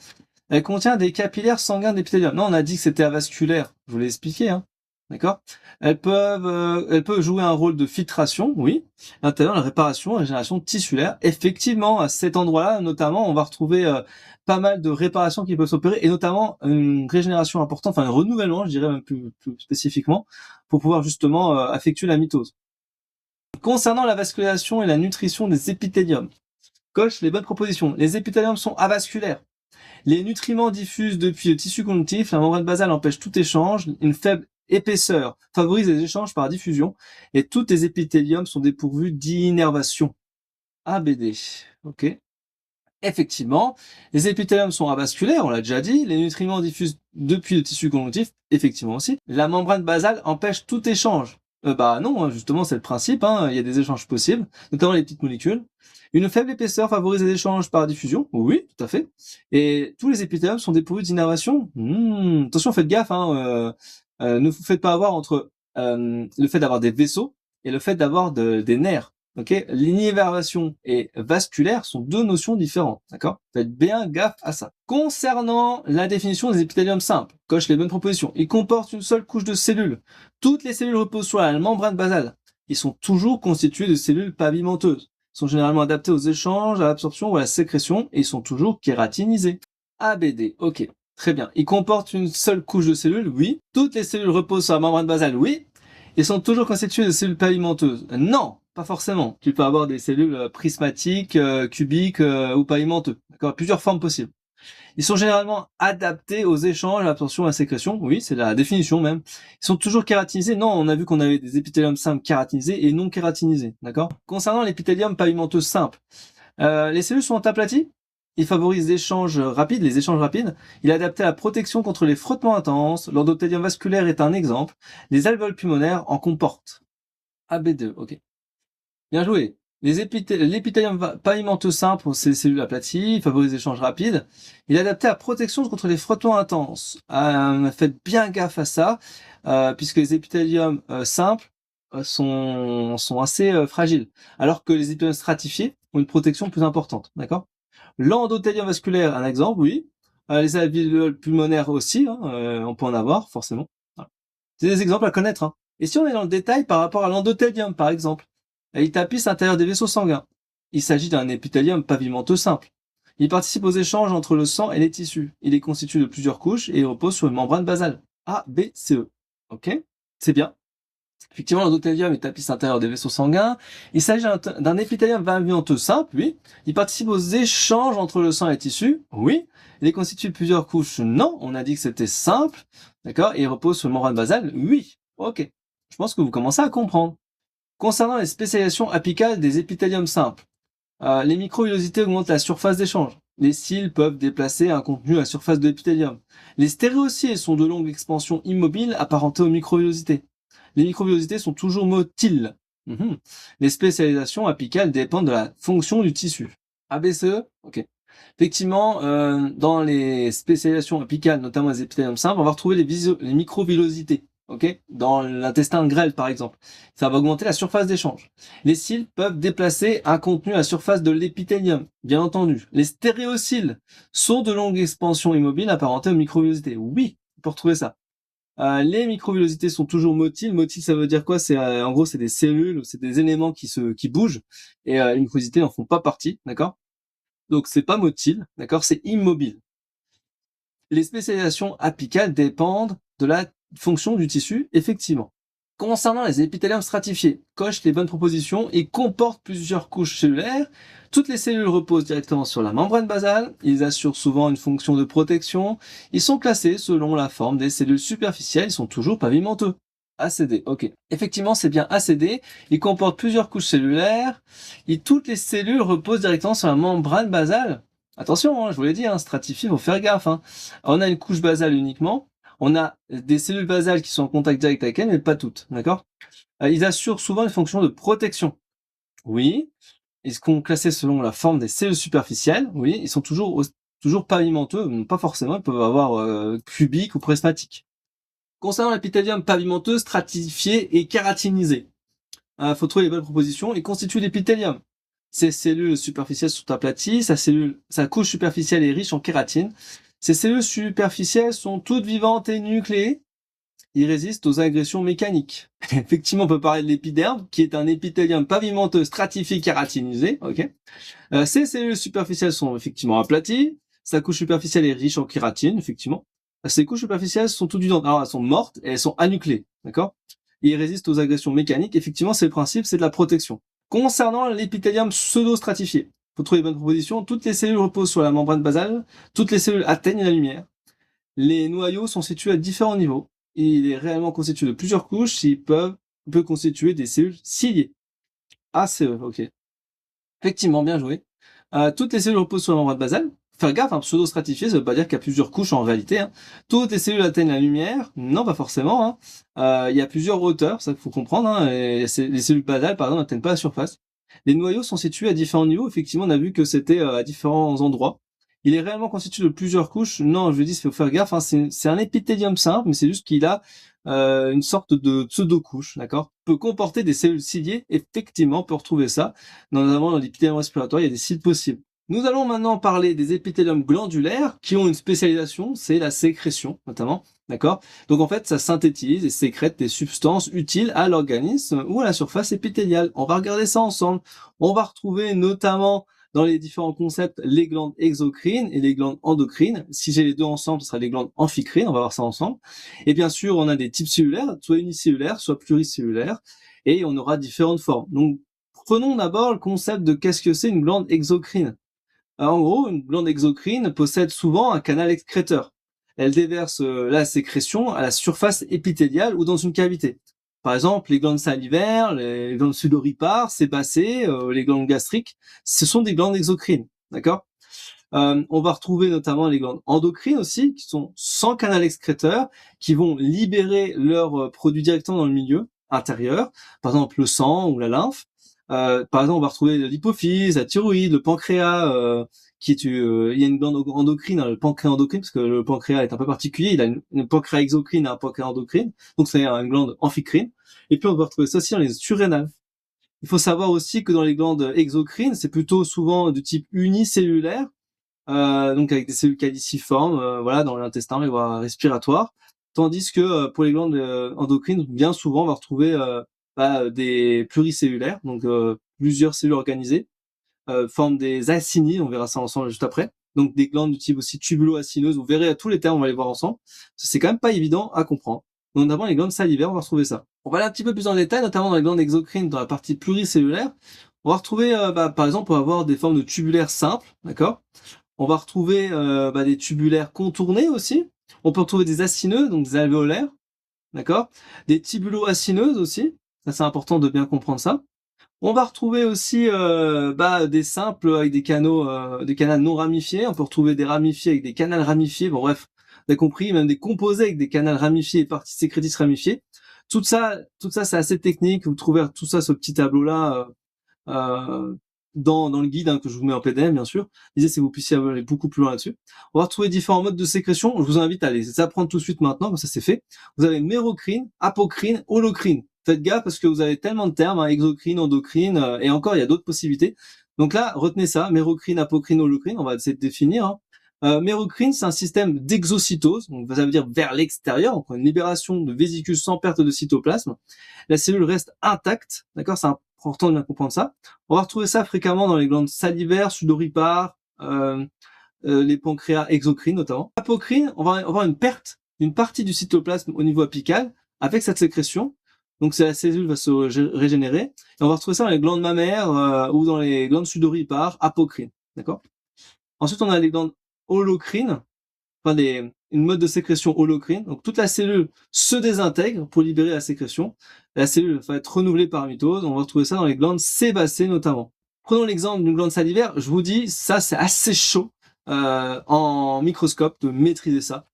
Elle contient des capillaires sanguins d'épithélium. Non, on a dit que c'était avasculaire, je vous l'ai expliqué, hein. D'accord. Elle peut jouer un rôle de filtration, oui. Intervient dans la réparation et la régénération tissulaire. Effectivement, à cet endroit-là, notamment, on va retrouver pas mal de réparations qui peuvent s'opérer, et notamment une régénération importante, enfin un renouvellement, je dirais même plus spécifiquement, pour pouvoir justement effectuer la mitose. Concernant la vascularisation et la nutrition des épithéliums, coche les bonnes propositions. Les épithéliums sont avasculaires. Les nutriments diffusent depuis le tissu conjonctif. La membrane basale empêche tout échange. Une faible épaisseur favorise les échanges par diffusion. Et tous les épithéliums sont dépourvus d'innervation. ABD. Ok. Effectivement, les épithéliums sont avasculaires, on l'a déjà dit. Les nutriments diffusent depuis le tissu conjonctif, effectivement aussi. La membrane basale empêche tout échange. Bah non, hein, justement, c'est le principe. Hein, il y a des échanges possibles, notamment les petites molécules. Une faible épaisseur favorise les échanges par diffusion. Oui, tout à fait. Et tous les épithéliums sont dépourvus d'innervation. Attention, faites gaffe. Hein, ne vous faites pas avoir entre le fait d'avoir des vaisseaux et le fait d'avoir des nerfs. Ok, l'innervation et vasculaire sont deux notions différentes, d'accord? Faites bien gaffe à ça. Concernant la définition des épithéliums simples, coche les bonnes propositions. Ils comportent une seule couche de cellules. Toutes les cellules reposent sur la membrane basale. Ils sont toujours constitués de cellules pavimenteuses. Ils sont généralement adaptés aux échanges, à l'absorption ou à la sécrétion et ils sont toujours kératinisés. ABD, ok, très bien. Ils comportent une seule couche de cellules, oui. Toutes les cellules reposent sur la membrane basale, oui. Ils sont toujours constitués de cellules pavimenteuses. Non, pas forcément. Tu peux avoir des cellules prismatiques, cubiques ou pavimenteuses. D'accord, plusieurs formes possibles. Ils sont généralement adaptés aux échanges, à l'absorption et à la sécrétion. Oui, c'est la définition même. Ils sont toujours kératinisés. Non, on a vu qu'on avait des épithéliums simples kératinisés et non kératinisés. D'accord? Concernant l'épithélium pavimenteux simple, les cellules sont aplaties. Il favorise les échanges rapides. Il est adapté à la protection contre les frottements intenses. L'endothélium vasculaire est un exemple. Les alvéoles pulmonaires en comportent. AB2, ok. Bien joué. L'épithélium pavimenteux simple, c'est les cellules aplaties, il favorise les échanges rapides. Il est adapté à la protection contre les frottements intenses. Faites bien gaffe à ça, puisque les épithéliums simples sont assez fragiles, alors que les épithéliums stratifiés ont une protection plus importante. D'accord? L'endothélium vasculaire, un exemple, oui. Les alvéoles pulmonaires aussi, hein, on peut en avoir, forcément. Voilà. C'est des exemples à connaître. Hein. Et si on est dans le détail par rapport à l'endothélium, par exemple, il tapisse l'intérieur des vaisseaux sanguins. Il s'agit d'un épithélium pavimenteux simple. Il participe aux échanges entre le sang et les tissus. Il est constitué de plusieurs couches et il repose sur une membrane basale. A, B, C, E. Ok? C'est bien. Effectivement, l'endothélium est tapisse l'intérieur des vaisseaux sanguins. Il s'agit d'un épithélium pavimenteux simple, oui. Il participe aux échanges entre le sang et les tissus, oui. Il est constitué de plusieurs couches, non. On a dit que c'était simple, d'accord. Et il repose sur une membrane basale, oui. Ok. Je pense que vous commencez à comprendre. Concernant les spécialisations apicales des épithéliums simples, les microvillosités augmentent la surface d'échange. Les cils peuvent déplacer un contenu à la surface de l'épithélium. Les stéréocils sont de longue expansion immobile apparentées aux microvillosités. Les microvillosités sont toujours motiles. Les spécialisations apicales dépendent de la fonction du tissu. ABCE, ok. Effectivement, dans les spécialisations apicales, notamment les épithéliums simples, on va retrouver les microvillosités. Ok, dans l'intestin grêle par exemple, ça va augmenter la surface d'échange. Les cils peuvent déplacer un contenu à la surface de l'épithélium, bien entendu. Les stéréocils sont de longue expansion immobile apparentées aux microvillosités. Oui, on peut retrouver ça. Les microvillosités sont toujours motiles. Motile, ça veut dire quoi? C'est en gros, c'est des cellules, c'est des éléments qui bougent, et les microvillosités n'en font pas partie, d'accord? Donc c'est pas motile, d'accord? C'est immobile. Les spécialisations apicales dépendent de la fonction du tissu, effectivement. Concernant les épithéliums stratifiés, coche les bonnes propositions et comportent plusieurs couches cellulaires. Toutes les cellules reposent directement sur la membrane basale. Ils assurent souvent une fonction de protection. Ils sont classés selon la forme des cellules superficielles. Ils sont toujours pavimenteux. ACD, ok. Effectivement, c'est bien ACD. Ils comportent plusieurs couches cellulaires. Et toutes les cellules reposent directement sur la membrane basale. Attention, hein, je vous l'ai dit, hein, stratifié, faut faire gaffe. Hein. On a une couche basale uniquement. On a des cellules basales qui sont en contact direct avec elles, mais pas toutes, d'accord? Ils assurent souvent une fonction de protection. Oui. Ils sont classés selon la forme des cellules superficielles. Oui. Ils sont toujours pavimenteux, pas forcément. Ils peuvent avoir cubiques ou prismatiques. Concernant l'épithélium pavimenteux, stratifié et kératinisé, faut trouver les bonnes propositions. Il constitue l'épithélium. Ces cellules superficielles sont aplaties. Sa couche superficielle est riche en kératine. Ces cellules superficielles sont toutes vivantes et nucléées. Ils résistent aux agressions mécaniques. Effectivement, on peut parler de l'épiderme, qui est un épithélium pavimenteux stratifié kératinisé. Ok. Ces cellules superficielles sont effectivement aplaties. Sa couche superficielle est riche en kératine, effectivement. Ces couches superficielles sont toutes vivantes. Alors, elles sont mortes et elles sont anucléées. D'accord? Ils résistent aux agressions mécaniques. Effectivement, c'est le principe, c'est de la protection. Concernant l'épithélium pseudo-stratifié, faut trouver les bonnes propositions. Toutes les cellules reposent sur la membrane basale. Toutes les cellules atteignent la lumière. Les noyaux sont situés à différents niveaux. Il est réellement constitué de plusieurs couches. On peut constituer des cellules ciliées. ACE, ok. Effectivement, bien joué. Toutes les cellules reposent sur la membrane basale. Faire gaffe, un pseudo-stratifié, ça veut pas dire qu'il y a plusieurs couches en réalité. Hein. Toutes les cellules atteignent la lumière. Non, pas forcément. Hein. Il y a plusieurs hauteurs, ça qu'il faut comprendre. Hein. Les cellules basales, par exemple, n'atteignent pas la surface. Les noyaux sont situés à différents niveaux. Effectivement, on a vu que c'était à différents endroits. Il est réellement constitué de plusieurs couches. Non, je dis, il faut faire gaffe. Hein. C'est un épithélium simple, mais c'est juste qu'il a une sorte de pseudo-couche, d'accord? Peut comporter des cellules ciliées. Effectivement, on peut retrouver ça. Notamment dans l'épithélium respiratoire, il y a des cils possibles. Nous allons maintenant parler des épithéliums glandulaires qui ont une spécialisation, c'est la sécrétion notamment, d'accord? Donc en fait, ça synthétise et sécrète des substances utiles à l'organisme ou à la surface épithéliale. On va regarder ça ensemble. On va retrouver notamment dans les différents concepts les glandes exocrines et les glandes endocrines. Si j'ai les deux ensemble, ce sera les glandes amphicrines, on va voir ça ensemble. Et bien sûr, on a des types cellulaires, soit unicellulaires, soit pluricellulaires, et on aura différentes formes. Donc prenons d'abord le concept de qu'est-ce que c'est une glande exocrine. En gros, une glande exocrine possède souvent un canal excréteur. Elle déverse la sécrétion à la surface épithéliale ou dans une cavité. Par exemple, les glandes salivaires, les glandes sudoripares, sébacées, les glandes gastriques, ce sont des glandes exocrines, d'accord? On va retrouver notamment les glandes endocrines aussi, qui sont sans canal excréteur, qui vont libérer leurs produits directement dans le milieu intérieur, par exemple le sang ou la lymphe. Par exemple, on va retrouver l'hypophyse, la thyroïde, le pancréas, il y a une glande endocrine, hein, le pancréas endocrine, parce que le pancréas est un peu particulier, il a une pancréas exocrine et un pancréas endocrine, donc c'est une glande amphicrine. Et puis on va retrouver ça aussi dans les surrénales. Il faut savoir aussi que dans les glandes exocrines, c'est plutôt souvent du type unicellulaire, donc avec des cellules caliciformes, voilà, dans l'intestin, les voies respiratoires. Tandis que pour les glandes endocrines, bien souvent, on va retrouver des pluricellulaires, donc plusieurs cellules organisées, forment des acinies, on verra ça ensemble juste après. Donc des glandes du type aussi tubulo-acineuses, vous verrez à tous les termes, on va les voir ensemble. C'est quand même pas évident à comprendre. Donc notamment les glandes salivaires, on va retrouver ça. On va aller un petit peu plus en détail, notamment dans les glandes exocrines, dans la partie pluricellulaire. On va retrouver, par exemple, on va avoir des formes de tubulaires simples, d'accord. On va retrouver des tubulaires contournés aussi. On peut retrouver des acineux, donc des alvéolaires, d'accord. Des tubulo-acineuses aussi. Ça, c'est important de bien comprendre ça. On va retrouver aussi des simples avec des canaux non ramifiés. On peut retrouver des ramifiés avec des canaux ramifiés. Bon bref, vous avez compris, même des composés avec des canaux ramifiés et parties sécrétrices ramifiées. Tout ça, c'est assez technique. Vous trouvez tout ça, ce petit tableau-là, dans le guide que je vous mets en PDF, bien sûr. L'idée, c'est que vous puissiez aller beaucoup plus loin là-dessus. On va retrouver différents modes de sécrétion. Je vous invite à les apprendre tout de suite maintenant, comme ça c'est fait. Vous avez mérocrine, apocrine, holocrine. Faites gaffe parce que vous avez tellement de termes, exocrine, endocrine, et encore, il y a d'autres possibilités. Donc là, retenez ça, mérocrine, apocrine, holocrine, on va essayer de définir. Mérocrine, c'est un système d'exocytose, donc ça veut dire vers l'extérieur, donc une libération de vésicules sans perte de cytoplasme. La cellule reste intacte, d'accord, c'est important de bien comprendre ça. On va retrouver ça fréquemment dans les glandes salivaires, sudoripares, les pancréas exocrines notamment. Apocrine, on va avoir une perte d'une partie du cytoplasme au niveau apical avec cette sécrétion. Donc la cellule va se régénérer. Et on va retrouver ça dans les glandes mammaires ou dans les glandes sudoripares, apocrines. D'accord. Ensuite, on a les glandes holocrines, une mode de sécrétion holocrine. Donc toute la cellule se désintègre pour libérer la sécrétion. La cellule va être renouvelée par mitose. On va retrouver ça dans les glandes sébacées notamment. Prenons l'exemple d'une glande salivaire. Je vous dis, ça c'est assez chaud en microscope de maîtriser ça.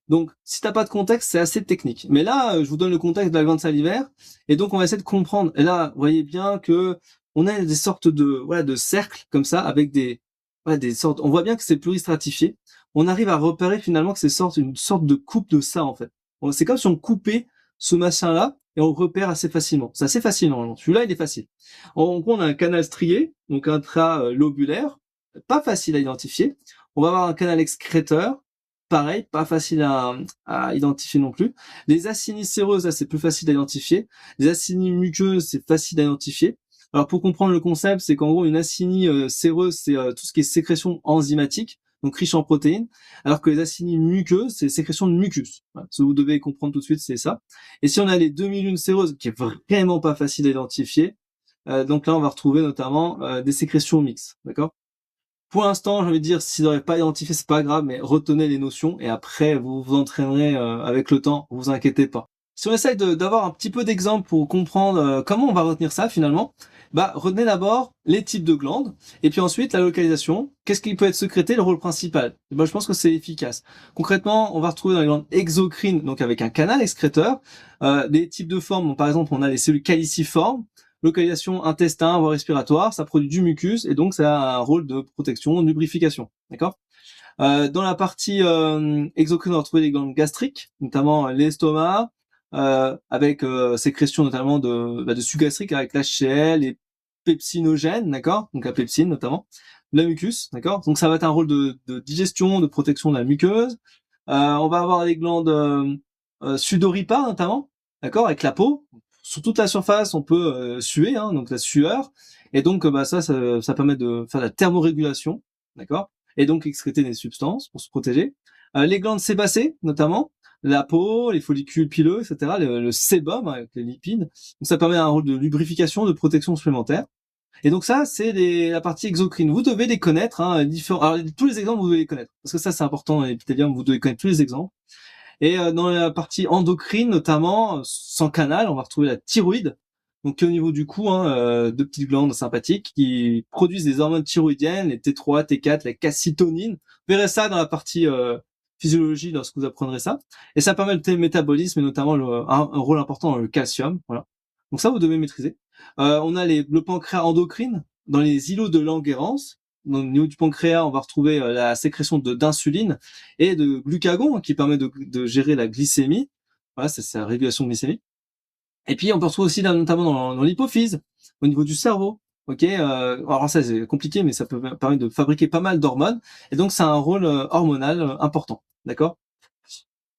Donc, si t'as pas de contexte, c'est assez technique. Mais là, je vous donne le contexte de la glande salivaire, et donc on va essayer de comprendre. Et là, vous voyez bien que on a des sortes de cercles comme ça, avec des sortes. On voit bien que c'est pluristratifié. On arrive à repérer finalement que c'est une sorte de coupe de ça en fait. C'est comme si on coupait ce machin-là et on le repère assez facilement. C'est assez facile normalement. Celui-là, il est facile. En gros, on a un canal strié, donc intralobulaire, pas facile à identifier. On va avoir un canal excréteur. Pareil, pas facile à identifier non plus. Les acinies séreuses, là, c'est plus facile à identifier. Les acinies muqueuses, c'est facile à identifier. Alors, pour comprendre le concept, c'est qu'en gros, une acinie séreuse, c'est tout ce qui est sécrétion enzymatique, donc riche en protéines, alors que les acinies muqueuses, c'est sécrétion de mucus. Voilà, ce que vous devez comprendre tout de suite, c'est ça. Et si on a les demi-lunes séreuses, qui est vraiment pas facile à identifier, donc là, on va retrouver notamment des sécrétions mixtes, d'accord. Pour l'instant, je vais dire, si vous n'aurez pas identifié, c'est pas grave, mais retenez les notions et après, vous vous entraînerez avec le temps, vous inquiétez pas. Si on essaye d'avoir un petit peu d'exemples pour comprendre comment on va retenir ça finalement, retenez d'abord les types de glandes et puis ensuite la localisation. Qu'est-ce qui peut être sécrété, le rôle principal? Je pense que c'est efficace. Concrètement, on va retrouver dans les glandes exocrines, donc avec un canal excréteur, des types de formes. Donc, par exemple, on a les cellules caliciformes. Localisation intestin, voie respiratoire, ça produit du mucus et donc ça a un rôle de protection, de lubrification. D'accord. Dans la partie exocrine, on va retrouver les glandes gastriques, notamment l'estomac, avec sécrétion notamment de suc gastrique avec l'HCl et pepsinogène, d'accord, donc la pepsine notamment, la mucus, d'accord. Donc ça va être un rôle de digestion, de protection de la muqueuse. On va avoir les glandes sudoripares notamment, d'accord, avec la peau. Sur toute la surface, on peut suer, donc la sueur, et donc ça permet de faire la thermorégulation, d'accord, et donc excréter des substances pour se protéger. Les glandes sébacées, notamment, la peau, les follicules pileux, etc., le sébum avec les lipides, donc ça permet un rôle de lubrification, de protection supplémentaire. Et donc ça, c'est la partie exocrine. Vous devez les connaître, hein, alors tous les exemples, vous devez les connaître. Parce que ça, c'est important dans l'épithélium, vous devez connaître tous les exemples. Et dans la partie endocrine, notamment, sans canal, on va retrouver la thyroïde. Donc au niveau du cou, hein, deux petites glandes sympathiques qui produisent des hormones thyroïdiennes, les T3, T4, la calcitonine. Vous verrez ça dans la partie physiologie lorsque vous apprendrez ça. Et ça permet le métabolisme et notamment un rôle important dans le calcium. Voilà. Donc ça, vous devez maîtriser. On a le pancréas endocrine dans les îlots de Langerhans. Au niveau du pancréas, on va retrouver la sécrétion d'insuline et de glucagon qui permet de gérer la glycémie. Voilà, c'est la régulation de glycémie. Et puis on peut retrouver aussi notamment dans l'hypophyse, au niveau du cerveau. Ok, alors ça c'est compliqué, mais ça peut permettre de fabriquer pas mal d'hormones. Et donc c'est un rôle hormonal important. D'accord.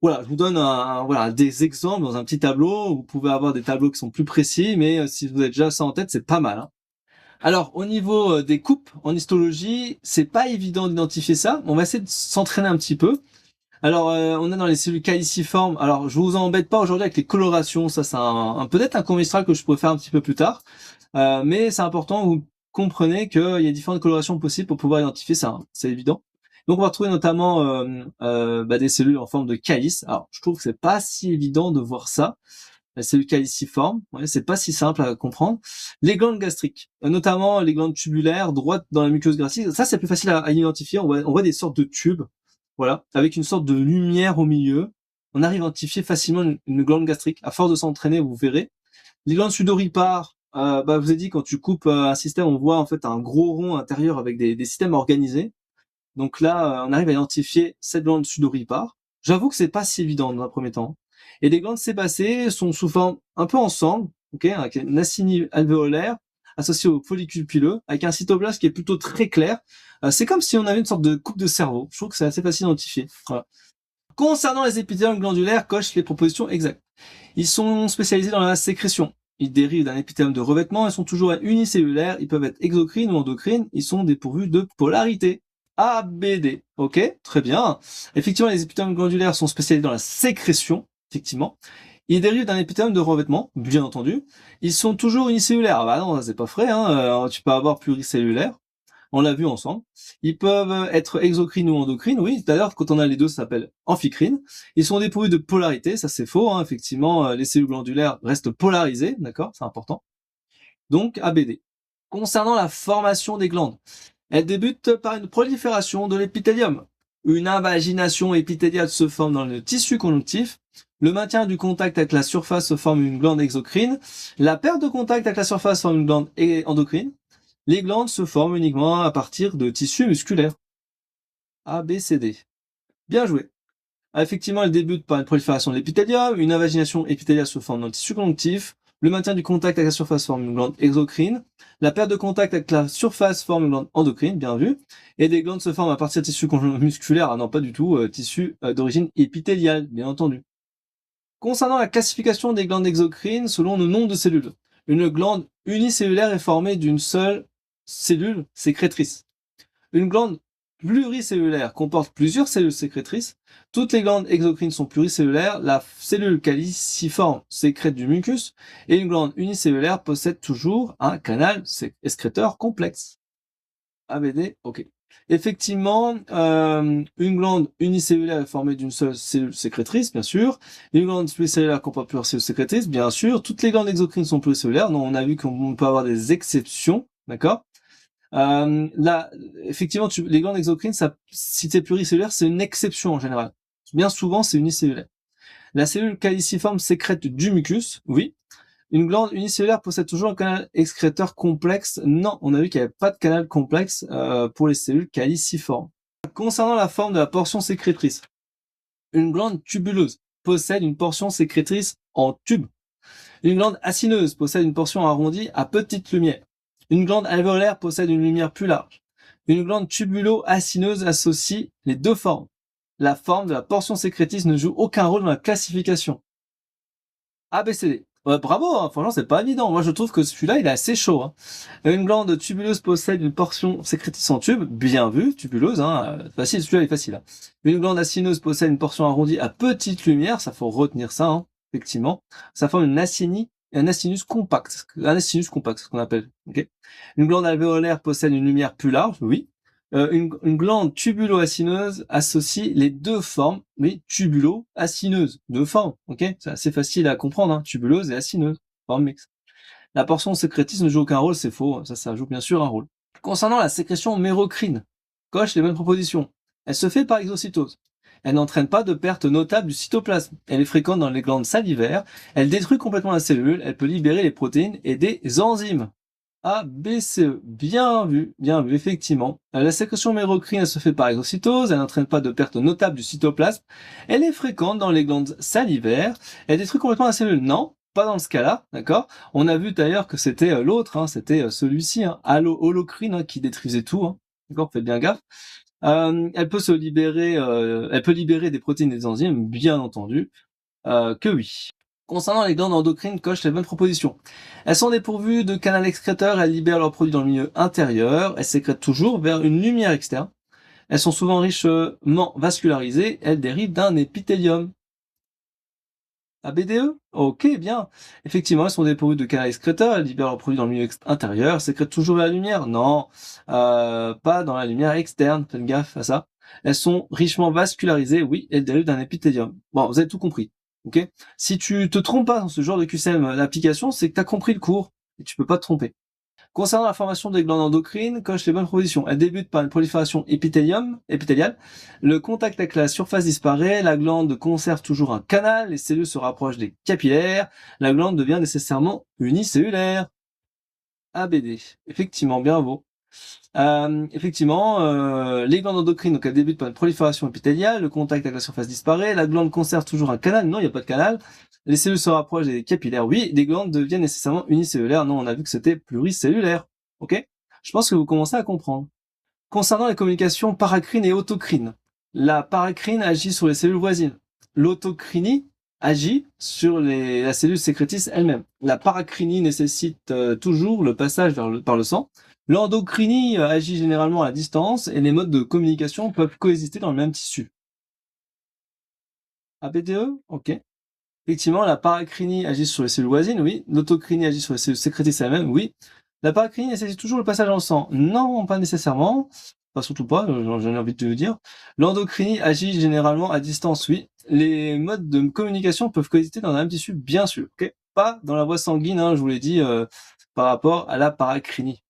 Voilà, je vous donne voilà, des exemples dans un petit tableau. Vous pouvez avoir des tableaux qui sont plus précis, mais si vous avez déjà ça en tête, c'est pas mal. Hein. Alors, au niveau des coupes en histologie, c'est pas évident d'identifier ça. On va essayer de s'entraîner un petit peu. Alors, on est dans les cellules caliciformes. Alors, je vous embête pas aujourd'hui avec les colorations. Ça, c'est peut-être un cours mistral que je pourrais faire un petit peu plus tard. Mais c'est important, vous comprenez qu'il y a différentes colorations possibles pour pouvoir identifier ça. Hein. C'est évident. Donc, on va retrouver notamment des cellules en forme de calice. Alors, je trouve que c'est pas si évident de voir ça. La cellule caliciforme, ouais, c'est pas si simple à comprendre. Les glandes gastriques, notamment les glandes tubulaires droites dans la muqueuse gastrique, ça c'est plus facile à identifier. On voit des sortes de tubes, voilà, avec une sorte de lumière au milieu. On arrive à identifier facilement une glande gastrique. À force de s'entraîner, vous verrez. Les glandes sudoripares, je vous ai dit, quand tu coupes un système, on voit en fait un gros rond intérieur avec des systèmes organisés. Donc là, on arrive à identifier cette glande sudoripare. J'avoue que c'est pas si évident dans un premier temps. Et les glandes sébacées sont sous forme un peu ensemble, ok, avec une acinie alvéolaire associée au follicule pileux, avec un cytoplasme qui est plutôt très clair. C'est comme si on avait une sorte de coupe de cerveau. Je trouve que c'est assez facile à identifier. Voilà. Concernant les épithéliums glandulaires, coche les propositions exactes. Ils sont spécialisés dans la sécrétion. Ils dérivent d'un épithélium de revêtement et sont toujours unicellulaires. Ils peuvent être exocrines ou endocrines. Ils sont dépourvus de polarité. A, B, D. Ok, très bien. Effectivement, les épithéliums glandulaires sont spécialisés dans la sécrétion. Effectivement. Ils dérivent d'un épithélium de revêtement, bien entendu. Ils sont toujours unicellulaires. Ah bah non, c'est pas vrai, hein. Tu peux avoir pluricellulaire. On l'a vu ensemble. Ils peuvent être exocrines ou endocrines. Oui, d'ailleurs, quand on a les deux, ça s'appelle amphicrines. Ils sont dépourvus de polarité. Ça, c'est faux, hein. Effectivement, les cellules glandulaires restent polarisées. D'accord? C'est important. Donc, ABD. Concernant la formation des glandes, elle débute par une prolifération de l'épithélium. Une invagination épithéliale se forme dans le tissu conjonctif. Le maintien du contact avec la surface forme une glande exocrine. La perte de contact avec la surface forme une glande endocrine. Les glandes se forment uniquement à partir de tissus musculaires. A, B, C, D. Bien joué. Effectivement, elle débute par une prolifération de l'épithélium. Une invagination épithéliale se forme dans le tissu conjonctif. Le maintien du contact avec la surface forme une glande exocrine. La perte de contact avec la surface forme une glande endocrine, bien vu. Et des glandes se forment à partir de tissus musculaires. Ah non, pas du tout. Tissus d'origine épithéliale, bien entendu. Concernant la classification des glandes exocrines selon le nombre de cellules, une glande unicellulaire est formée d'une seule cellule sécrétrice. Une glande pluricellulaire comporte plusieurs cellules sécrétrices. Toutes les glandes exocrines sont pluricellulaires. La cellule caliciforme sécrète du mucus et une glande unicellulaire possède toujours un canal excréteur complexe. ABD, ok. Effectivement, une glande unicellulaire est formée d'une seule cellule sécrétrice, bien sûr. Une glande pluricellulaire comporte plusieurs cellules sécrétrices, bien sûr. Toutes les glandes exocrines sont pluricellulaires. Non, on a vu qu'on peut avoir des exceptions, d'accord. Là, effectivement, les glandes exocrines, ça, si c'est pluricellulaire, c'est une exception en général. Bien souvent, c'est unicellulaire. La cellule caliciforme sécrète du mucus, oui. Une glande unicellulaire possède toujours un canal excréteur complexe. Non, on a vu qu'il n'y avait pas de canal complexe pour les cellules caliciformes. Concernant la forme de la portion sécrétrice, une glande tubuleuse possède une portion sécrétrice en tube. Une glande acineuse possède une portion arrondie à petite lumière. Une glande alvéolaire possède une lumière plus large. Une glande tubulo-acineuse associe les deux formes. La forme de la portion sécrétrice ne joue aucun rôle dans la classification. ABCD. Bravo, hein, franchement c'est pas évident. Moi je trouve que celui-là il est assez chaud. Hein. Une glande tubuleuse possède une portion sécrétrice en tube, bien vu, tubuleuse, hein, facile, celui-là il est facile. Hein. Une glande acineuse possède une portion arrondie à petite lumière, ça faut retenir ça, hein, effectivement. Ça forme une acinie et un acinus compact. Un acinus compact, c'est ce qu'on appelle. Okay, une glande alvéolaire possède une lumière plus large, oui. Une glande tubulo-acineuse associe les deux formes, oui, tubulo-acineuse, deux formes, ok. C'est assez facile à comprendre, hein, tubuleuse et acineuse, forme mixte. La portion sécrétrice ne joue aucun rôle, c'est faux, ça joue bien sûr un rôle. Concernant la sécrétion mérocrine, coche les bonnes propositions. Elle se fait par exocytose. Elle n'entraîne pas de perte notable du cytoplasme. Elle est fréquente dans les glandes salivaires. Elle détruit complètement la cellule. Elle peut libérer les protéines et des enzymes. A, B, C, E. Bien vu, effectivement. La sécrétion mérocrine, elle se fait par exocytose. Elle n'entraîne pas de perte notable du cytoplasme. Elle est fréquente dans les glandes salivaires. Elle détruit complètement la cellule. Non, pas dans ce cas-là, d'accord. On a vu d'ailleurs que c'était l'autre, hein, c'était celui-ci, hein, holocrine, hein, qui détruisait tout, hein. D'accord, faites bien gaffe. Elle peut se libérer, elle peut libérer des protéines et des enzymes, bien entendu, que oui. Concernant les glandes endocrines, coche les bonnes propositions. Elles sont dépourvues de canal excréteur, elles libèrent leurs produits dans le milieu intérieur, elles sécrètent toujours vers une lumière externe. Elles sont souvent richement vascularisées, elles dérivent d'un épithélium. ABDE? Ok, bien. Effectivement, elles sont dépourvues de canal excréteur, elles libèrent leurs produits dans le milieu intérieur, elles sécrètent toujours vers la lumière? Non, pas dans la lumière externe, faites gaffe à ça. Elles sont richement vascularisées, oui, elles dérivent d'un épithélium. Bon, vous avez tout compris, ok? Si tu te trompes pas dans ce genre de QCM d'application, c'est que tu as compris le cours, et tu peux pas te tromper. Concernant la formation des glandes endocrines, coche les bonnes propositions. Elle débute par une prolifération épithéliale. Le contact avec la surface disparaît. La glande conserve toujours un canal. Les cellules se rapprochent des capillaires. La glande devient nécessairement unicellulaire. ABD. Effectivement, bien beau. Effectivement, les glandes endocrines, donc elles débutent par une prolifération épithéliale. Le contact avec la surface disparaît. La glande conserve toujours un canal. Non, il n'y a pas de canal. Les cellules se rapprochent des capillaires, oui. Des glandes deviennent nécessairement unicellulaires. Non, on a vu que c'était pluricellulaire. Ok? Je pense que vous commencez à comprendre. Concernant les communications paracrine et autocrine, la paracrine agit sur les cellules voisines. L'autocrinie agit sur la cellule sécrétrice elle-même. La paracrinie nécessite toujours le passage par le sang. L'endocrinie agit généralement à la distance et les modes de communication peuvent coexister dans le même tissu. ABDE? Ok. Effectivement, la paracrinie agit sur les cellules voisines, oui. L'autocrinie agit sur les cellules sécrétrices elles-mêmes, oui. La paracrinie nécessite toujours le passage dans le sang. Non, pas nécessairement. Pas surtout pas, j'en ai envie de te le dire. L'endocrinie agit généralement à distance, oui. Les modes de communication peuvent coexister dans un même tissu, bien sûr. Ok, pas dans la voie sanguine, hein, je vous l'ai dit, par rapport à la paracrinie.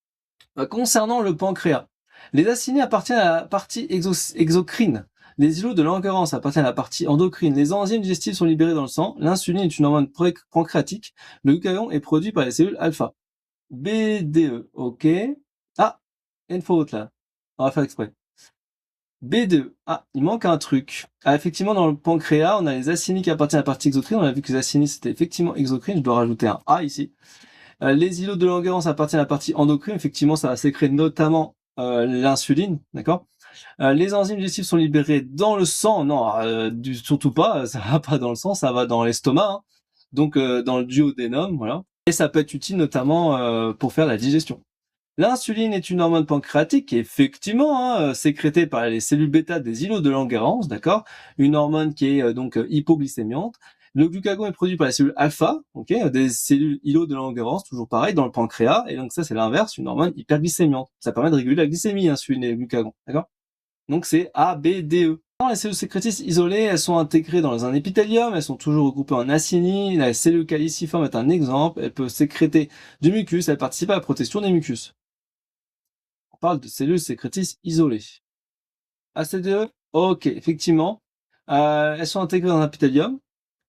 Concernant le pancréas, les acinés appartiennent à la partie exocrine. Les îlots de Langerhans appartiennent à la partie endocrine. Les enzymes digestives sont libérées dans le sang. L'insuline est une hormone pancréatique. Le glucagon est produit par les cellules alpha. BDE, ok. Ah, il y a une faute là. On va faire exprès. B2. Ah, il manque un truc. Ah, effectivement, dans le pancréas, on a les acinis qui appartiennent à la partie exocrine. On a vu que les acinis, c'était effectivement exocrine. Je dois rajouter un A ici. Les îlots de Langerhans appartiennent à la partie endocrine. Effectivement, ça va sécréter notamment l'insuline, d'accord. Les enzymes digestives sont libérées dans le sang. Non, surtout pas. Ça va pas dans le sang, ça va dans l'estomac. Hein. Donc dans le duodénum, voilà. Et ça peut être utile notamment pour faire la digestion. L'insuline est une hormone pancréatique qui est effectivement sécrétée par les cellules bêta des îlots de Langerhans, d'accord. Une hormone qui est donc hypoglycémiante. Le glucagon est produit par les cellules alpha, ok, des cellules îlots de Langerhans, toujours pareil, dans le pancréas, et donc ça c'est l'inverse, une hormone hyperglycémiante. Ça permet de réguler la glycémie, l'insuline et le glucagon, d'accord. Donc c'est A, B, D, E. Les cellules sécrétrices isolées, elles sont intégrées dans un épithélium, elles sont toujours regroupées en acinis, la cellule caliciforme est un exemple, elle peut sécréter du mucus, elle participe à la protection des mucus. On parle de cellules sécrétrices isolées. ACDE, ok, effectivement, elles sont intégrées dans un épithélium,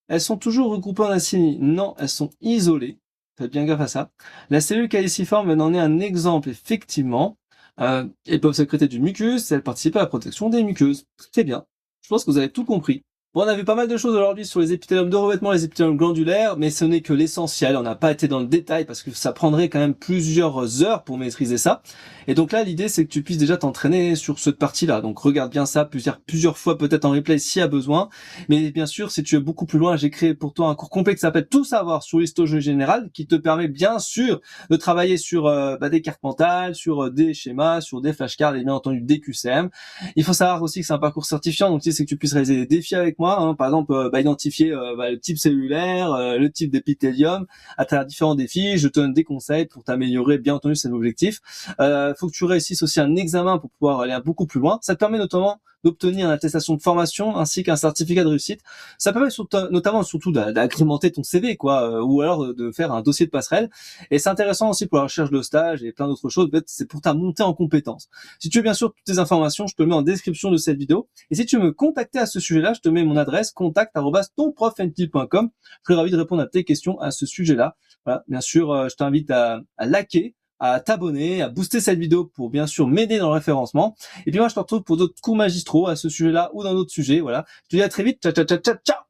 elles sont toujours regroupées en acinis. Non, elles sont isolées. Faites bien gaffe à ça. La cellule caliciforme en est un exemple, effectivement. Elles peuvent sécréter du mucus, elles participent à la protection des muqueuses. Très bien. Je pense que vous avez tout compris. Bon, on a vu pas mal de choses aujourd'hui sur les épithéliums de revêtement, les épithéliums glandulaires, mais ce n'est que l'essentiel. On n'a pas été dans le détail parce que ça prendrait quand même plusieurs heures pour maîtriser ça. Et donc là, l'idée, c'est que tu puisses déjà t'entraîner sur cette partie-là. Donc regarde bien ça plusieurs fois, peut-être en replay s'il y a besoin. Mais bien sûr, si tu es beaucoup plus loin, j'ai créé pour toi un cours complet qui s'appelle Tout savoir sur l'histologie générale, qui te permet bien sûr de travailler sur des cartes mentales, sur des schémas, sur des flashcards et bien entendu des QCM. Il faut savoir aussi que c'est un parcours certifiant, donc c'est que tu puisses réaliser des défis avec moi moi, hein, par exemple, identifier le type cellulaire, le type d'épithélium, à travers différents défis. Je te donne des conseils pour t'améliorer, bien entendu, c'est l'objectif. Faut que tu réussisses aussi un examen pour pouvoir aller beaucoup plus loin. Ça te permet notamment d'obtenir une attestation de formation ainsi qu'un certificat de réussite. Ça permet notamment surtout d'agrémenter ton CV, quoi, ou alors de faire un dossier de passerelle. Et c'est intéressant aussi pour la recherche de stage et plein d'autres choses. En fait, c'est pour ta montée en compétences. Si tu veux bien sûr toutes les informations, je te le mets en description de cette vidéo. Et si tu veux me contacter à ce sujet-là, je te mets mon adresse contact@tonprofnt.com. Je serai ravi de répondre à tes questions à ce sujet-là. Voilà, bien sûr, je t'invite à liker, à t'abonner, à booster cette vidéo pour bien sûr m'aider dans le référencement. Et puis moi, je te retrouve pour d'autres cours magistraux à ce sujet-là ou dans d'autres sujets. Voilà. Je te dis à très vite. Ciao, ciao, ciao, ciao, ciao.